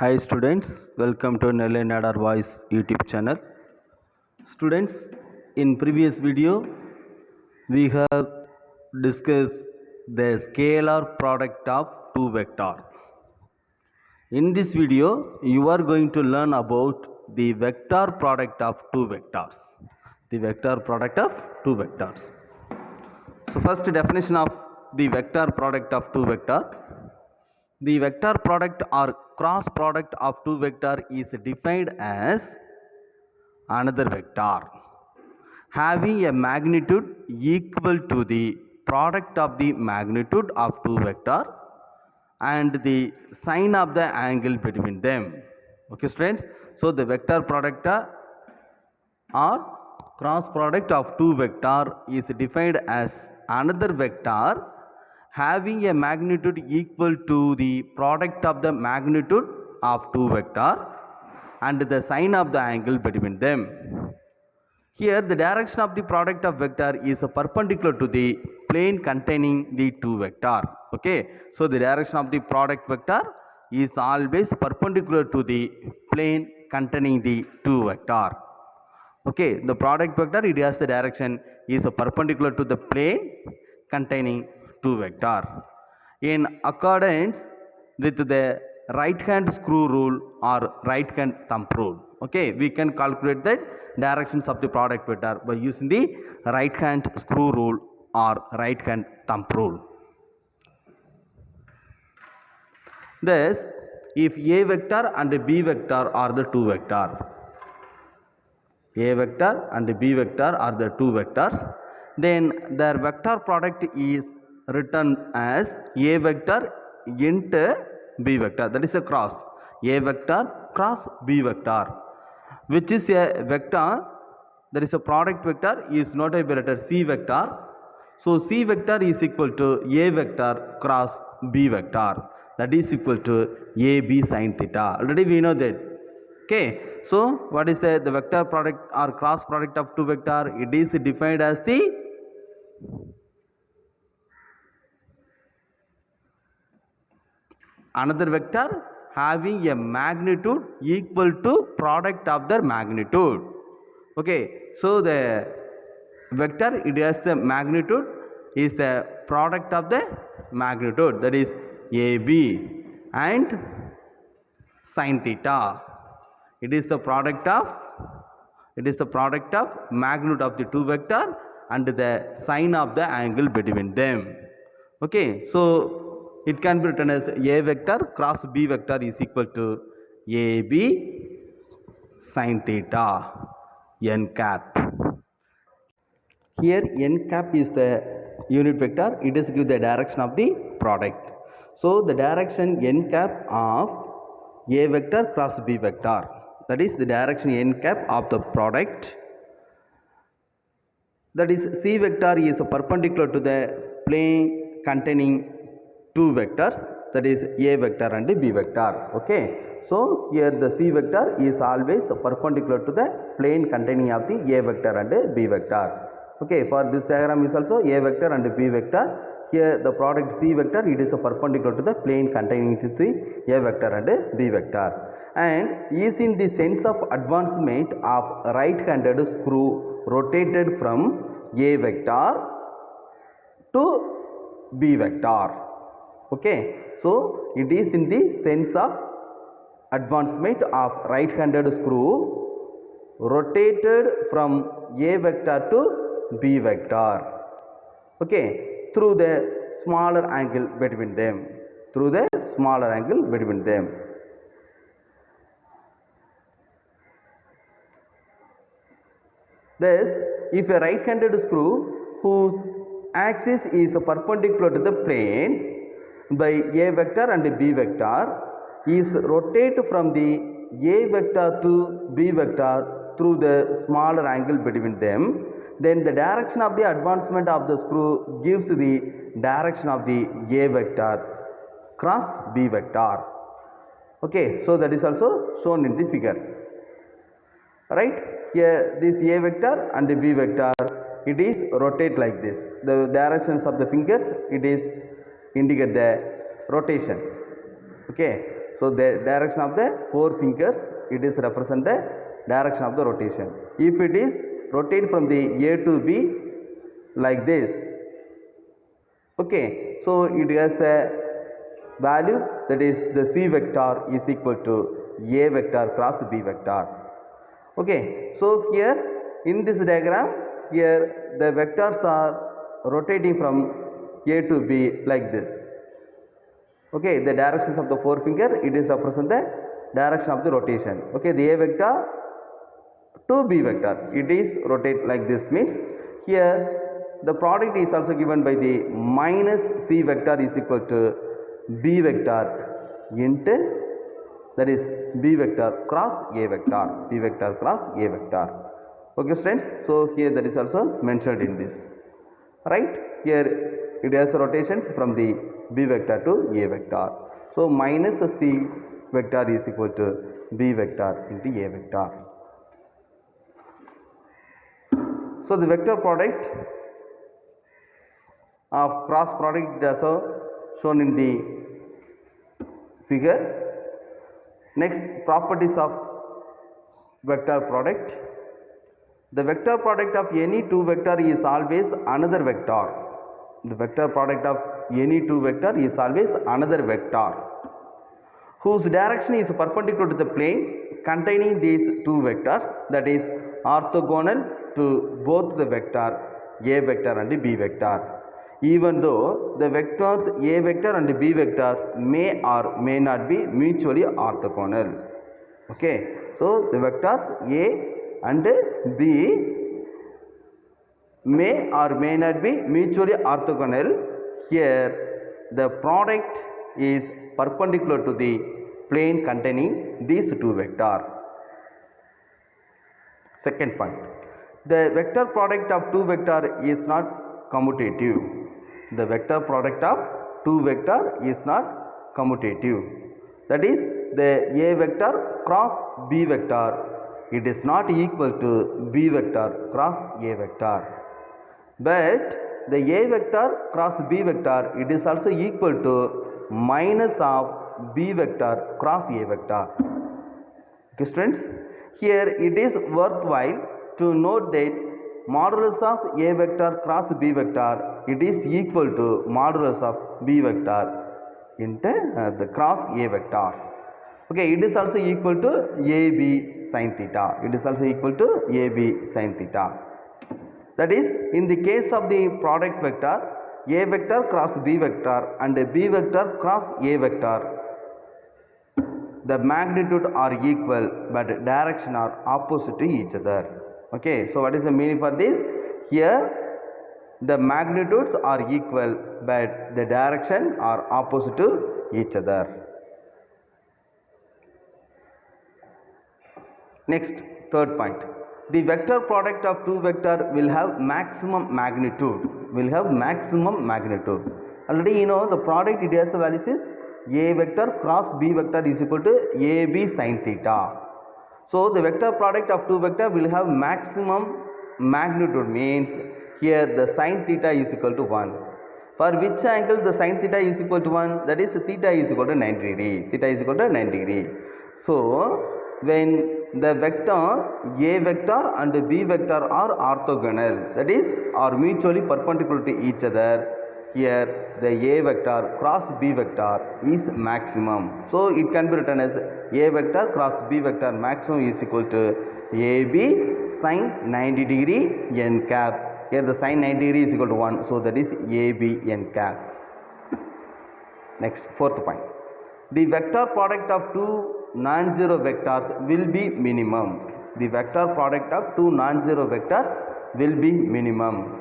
Hi students, welcome to Nelle Nadar Voice YouTube channel. Students, in previous video we have discussed the scalar product of two vector. In this video you are going to learn about the vector product of two vectors. The vector product of two vectors. So first definition of the vector product of two vector. The vector product or cross product of two vector is defined as another vector having a magnitude equal to the product of the magnitude of two vector and the sign of the angle between them. Okay students, so the vector product or cross product of two vector is defined as another vector having a magnitude equal to the product of the magnitude of two vector and the sign of the angle between them. Here the direction of the product of vector is perpendicular to the plane containing the two vector. Okay, so the direction of the product vector is always perpendicular to the plane containing the two vector. Okay, the product vector, it has the direction is perpendicular to the plane containing two vector. In accordance with the right hand screw rule or right hand thumb rule, okay, we can calculate the directions of the product vector by using the right hand screw rule or right hand thumb rule. Thus, if A vector and B vector are the two vector, A vector and B vector are the two vectors, then their vector product is written as A vector into B vector, that is a cross. A vector cross B vector, which is a vector, that is a product vector is noted by letter C vector. So C vector is equal to A vector cross B vector, that is equal to AB sin theta. Already we know that. Okay, so what is the vector product or cross product of two vector? It is defined as the another vector having a magnitude equal to product of their magnitude. Okay, so the vector, it has the magnitude is the product of the magnitude, that is AB and sin theta. It is the product of magnitude of the two vector and the sign of the angle between them. Okay, so it can be written as A vector cross B vector is equal to AB sin theta n cap. Here n cap is the unit vector, it is give the direction of the product. So the direction n cap of A vector cross B vector, that is the direction n cap of the product, that is C vector is perpendicular to the plane containing two vectors, that is A vector and B vector. Okay, so here the C vector is always perpendicular to the plane containing of the A vector and B vector. Okay, for this diagram is also A vector and B vector. Here the product C vector, it is perpendicular to the plane containing the A vector and B vector, and is in the sense of advancement of right handed screw rotated from A vector to B vector. Okay, so it is in the sense of advancement of right handed screw rotated from A vector to B vector. Okay, through the smaller angle between them, Thus, if a right handed screw whose axis is perpendicular to the plane by A vector and B vector is rotated from the A vector to B vector through the smaller angle between them, then the direction of the advancement of the screw gives the direction of the A vector cross B vector. Okay, so that is also shown in the figure. Right, here this A vector and B vector, it is rotate like this. The directions of the fingers, it is indicate the rotation. Okay, so So the direction of the four fingers, it is represent the direction of the rotation. If it is rotate from the A to B like this, okay, so it has the value, that is the C vector is equal to A vector cross B vector. Okay, so here in this diagram, here the vectors are rotating from A to B like this. Okay, the directions of the forefinger, it is represent the direction of the rotation. Okay, the A vector to B vector, it is rotate like this, means here the product is also given by the minus C vector is equal to B vector into, that is B vector cross A vector, B vector cross A vector. Okay students, so here that is also mentioned in this, right? Here it has rotations from the B vector to A vector. So minus C vector is equal to B vector into A vector. So the vector product of cross product is also shown in the figure. Next, properties of vector product. The vector product of any two vector is always another vector. The vector product of any two vector is always another vector whose direction is perpendicular to the plane containing these two vectors, that is orthogonal to both the vector A vector and B vector. Even though the vectors A vector and B vectors may or may not be mutually orthogonal. Okay, so the vectors A and B may or may not be mutually orthogonal. Here the product is perpendicular to the plane containing these two vectors. Second point, the vector product of two vector is not commutative. The vector product of two vector is not commutative. That is, the A vector cross B vector, it is not equal to B vector cross A vector. But the A vector cross B vector, it is also equal to minus of B vector cross A vector. Okay students, here it is worthwhile to note that modulus of A vector cross B vector, it is equal to modulus of B vector into the cross A vector. Okay, it is also equal to AB sin theta. It is also equal to AB sin theta. That is, in the case of the product vector, A vector cross B vector and B vector cross A vector, the magnitude are equal but direction are opposite to each other. Okay, so what is the meaning for this? Here the magnitudes are equal but the direction are opposite to each other. Next, third point, the vector product of two vector will have maximum magnitude. Already you know the product, it has the values is A vector cross B vector is equal to AB sin theta. So the vector product of two vector will have maximum magnitude, means here the sin theta is equal to 1. For which angle the sin theta is equal to 1? That is theta is equal to 90 degree. Theta is equal to 90 degree. So when the vector A vector and B vector are orthogonal, that is are mutually perpendicular to each other, here the A vector cross B vector is maximum. So it can be written as A vector cross B vector maximum is equal to AB sin 90 degree n cap. Here the sin 90 degree is equal to 1. So that is AB n cap. Next, fourth point, the vector product of two non-zero vectors will be minimum. The vector product of two non-zero vectors will be minimum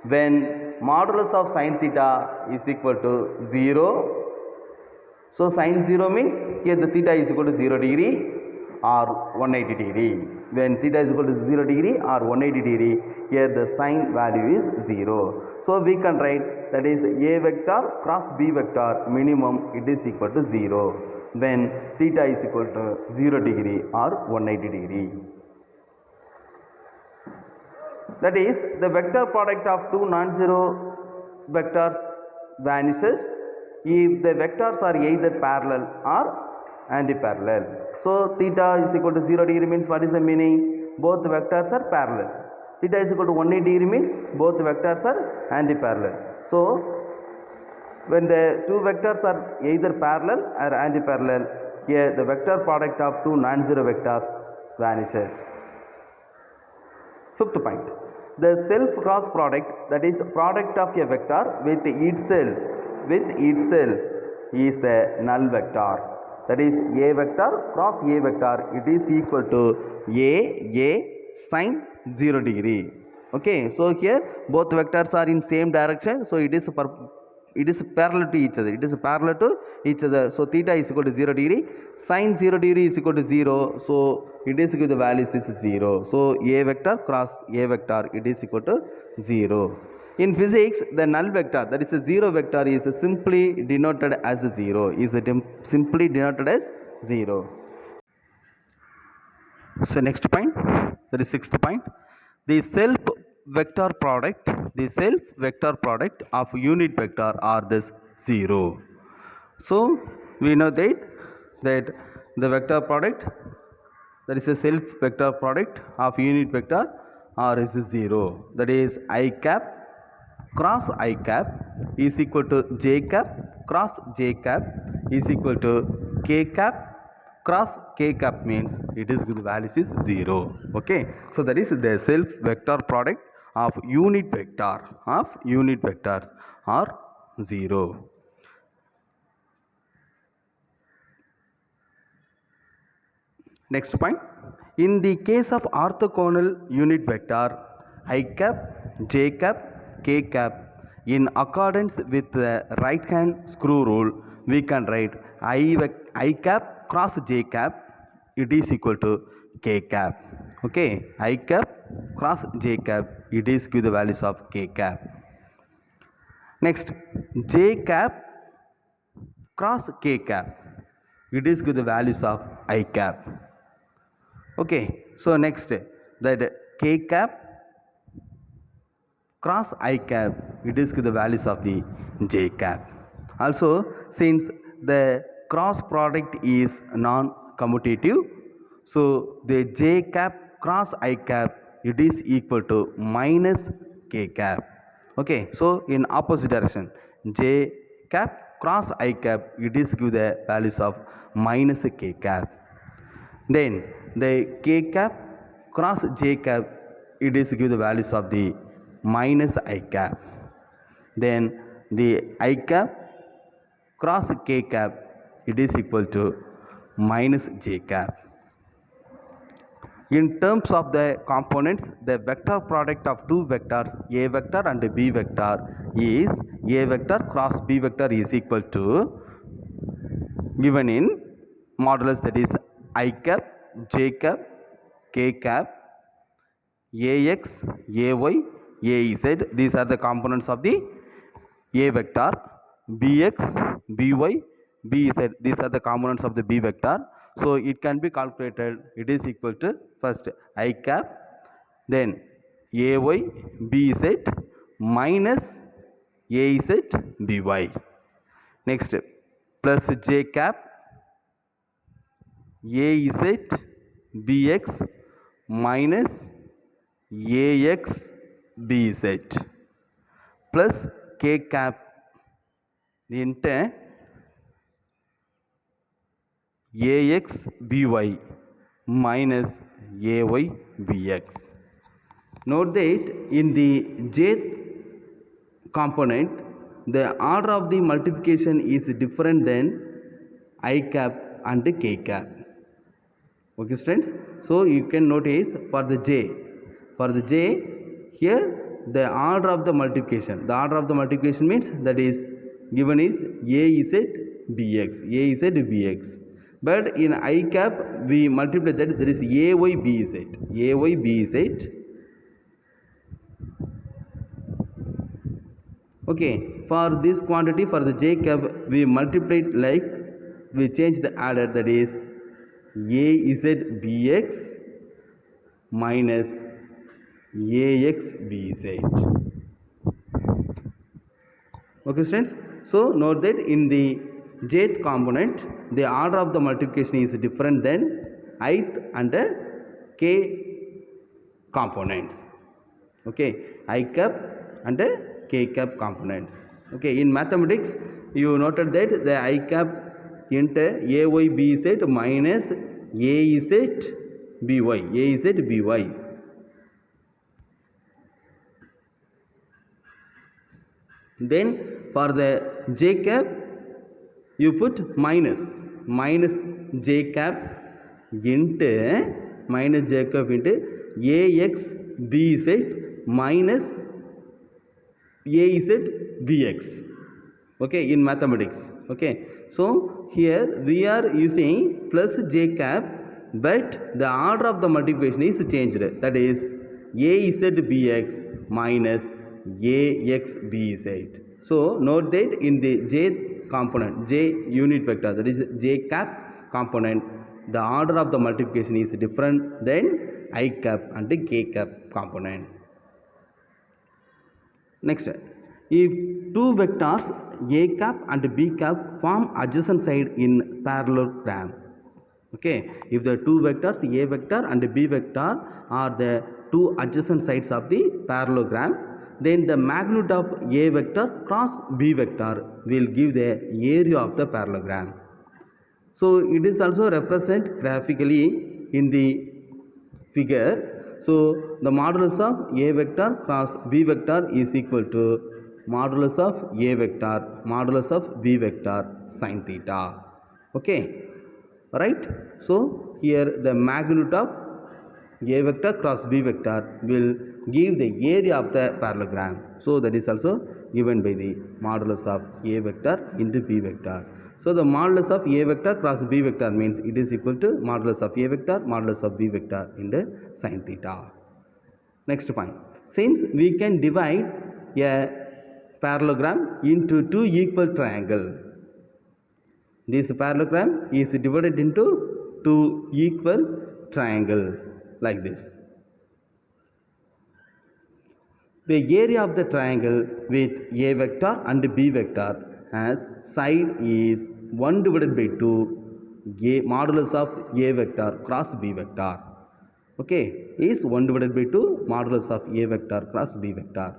when modulus of sin theta is equal to 0. So sin 0 means here the theta is equal to 0 degree or 180 degree. When theta is equal to 0 degree or 180 degree, here the sin value is 0. So we can write, that is A vector cross B vector minimum, it is equal to 0 when theta is equal to 0 degree or 180 degree. That is, the vector product of two non-zero vectors vanishes if the vectors are either parallel or anti-parallel. So theta is equal to 0 degree means what is the meaning? Both vectors are parallel. Theta is equal to 180 degree means both vectors are anti-parallel. So when the two vectors are either parallel or anti-parallel, here the vector product of two non-zero vectors vanishes. Fifth point, the self cross product, that is product of a vector with itself is the null vector. That is a vector cross a vector, it is equal to a sin 0 degree. Okay, so here both vectors are in same direction, so it is parallel to each other. It is parallel to each other. So theta is equal to 0 degree. Sin 0 degree is equal to 0. So it is equal to the values is 0. So a vector cross a vector, it is equal to 0. In physics, the null vector, that is a 0 vector, is simply denoted as 0. Simply denoted as 0. So next point, that is sixth point, the self vector product of unit vector are this 0. So we know that the vector product, that is a self vector product of unit vector r is 0. That is I cap cross I cap is equal to j cap cross j cap is equal to k cap cross k cap, means it is the values is 0. Okay, so that is the self vector product of unit vectors are 0. Next point, in the case of orthogonal unit vector I cap, j cap, k cap, in accordance with the right hand screw rule, we can write I cap cross j cap, it is equal to k cap. Okay, I cap cross j cap, it is give the values of k cap. Next, j cap cross k cap, it is give the values of I cap. Okay, so next, that k cap cross I cap, it is the values of the j cap. Also, since the cross product is non-commutative, so the j cap cross I cap, it is equal to minus k cap. Okay, so in opposite direction, j cap cross I cap, it is give the values of minus k cap. Then the k cap cross j cap, it is give the values of the minus I cap. Then the I cap cross k cap, it is equal to minus j cap. In terms of the components, the vector product of two vectors a vector and b vector is a vector cross b vector is equal to, given in modulus, that is I cap, j cap, k cap, ax, ay, az. These are the components of the a vector. Bx, by, bz. These are the components of the b vector. So it can be calculated. It is equal to first I cap, then ay, bz minus az, by. Next, plus j cap, az, bx minus ax, bz plus k cap into ax, by minus ay, bx. Note that in the jth component, the order of the multiplication is different than I cap and k cap. Okay, students, so you can notice for the j here the order of the multiplication, means that is given is a z bx, but in I cap we multiply that, there is ay bz. Okay, for this quantity, for the j cap we multiply it like, we change the order, that is az bx minus ax bz. Okay, students, so note that in the jth component, the order of the multiplication is different than ith and k components. Okay, I cap and k cap components. Okay, in mathematics you noted that the I cap into ay bz minus az by, az by. Then for the j cap you put minus j cap into minus j cap into ax bz minus az bx. Okay, in mathematics. Okay, so here we are using plus j cap, but the order of the multiplication is changed, that is az bx minus ax bz. So note that in the j component, j unit vector, that is j cap component, the order of the multiplication is different than I cap and k cap component. Next, if two vectors a cap and b cap form adjacent side in parallelogram. Okay, if the two vectors a vector and b vector are the two adjacent sides of the parallelogram, then the magnitude of a vector cross b vector will give the area of the parallelogram. So it is also represented graphically in the figure. So the modulus of a vector cross b vector is equal to modulus of a vector modulus of b vector sin theta. Okay, right? So here the magnitude of a vector cross b vector will give the area of the parallelogram. So that is also given by the modulus of a vector into b vector. So the modulus of a vector cross b vector means it is equal to modulus of a vector modulus of b vector into sin theta. Next point, since we can divide a parallelogram into two equal triangles, this parallelogram is divided into two equal triangles like this. The area of the triangle with a vector and b vector as side is 1 divided by 2 a modulus of a vector cross b vector. Okay, is 1 divided by 2 modulus of a vector cross b vector.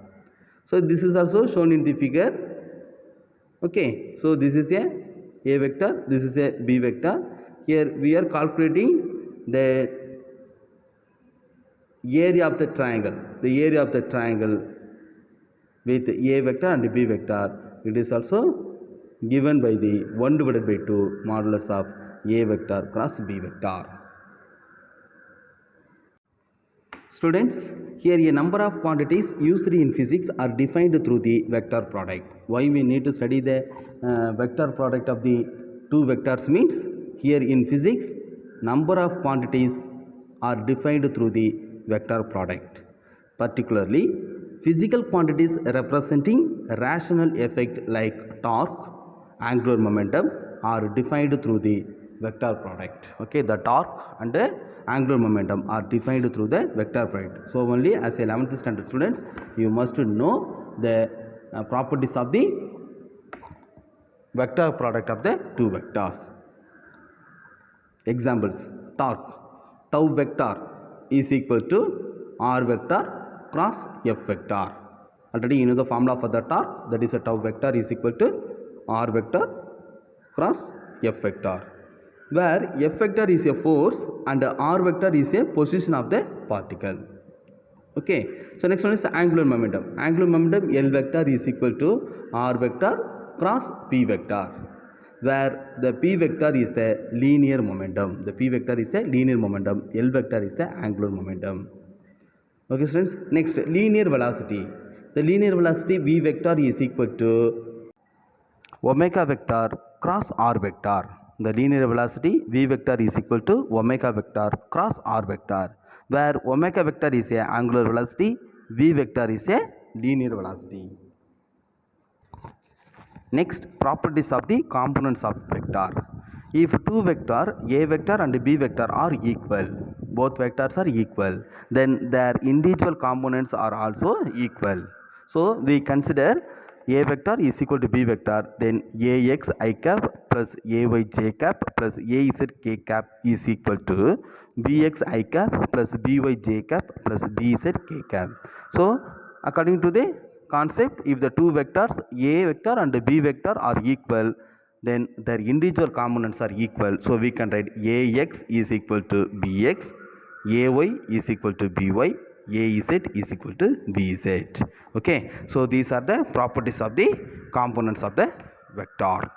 So this is also shown in the figure. Okay, so this is a vector, this is a b vector. Here we are calculating the area of the triangle, the area of the triangle with a vector and b vector. It is also given by the 1 divided by 2 modulus of a vector cross b vector. Students, here a number of quantities used in physics are defined through the vector product. Why we need to study the vector product of the two vectors means, here in physics number of quantities are defined through the vector product. Particularly physical quantities representing rational effect like torque, angular momentum are defined through the vector product. Okay, the torque and the angular momentum are defined through the vector product. So only as a 11th standard students you must know the properties of the vector product of the two vectors. Examples: torque, tau vector is equal to r vector cross f vector. Already you know the formula for the torque, that is a tau vector is equal to r vector cross f vector, where f vector is a force and r vector is a position of the particle. Okay, so next one is angular momentum. Angular momentum L vector is equal to r vector cross p vector, where the p vector is the linear momentum. The p vector is the linear momentum, L vector is the angular momentum. Okay students, next linear velocity. The linear velocity v vector is equal to omega vector cross r vector. The linear velocity v vector is equal to omega vector cross r vector, where omega vector is a angular velocity, v vector is a linear velocity. Next, properties of the components of vector. If two vector a vector and b vector are equal, both vectors are equal, then their individual components are also equal. So we consider A vector is equal to B vector, then Ax I cap plus Ay j cap plus Az k cap is equal to Bx I cap plus By j cap plus Bz k cap. So according to the concept, if the two vectors A vector and B vector are equal, then their individual components are equal. So we can write Ax is equal to Bx, Ay is equal to By, Az is equal to Bz. Okay, so these are the properties of the components of the vector.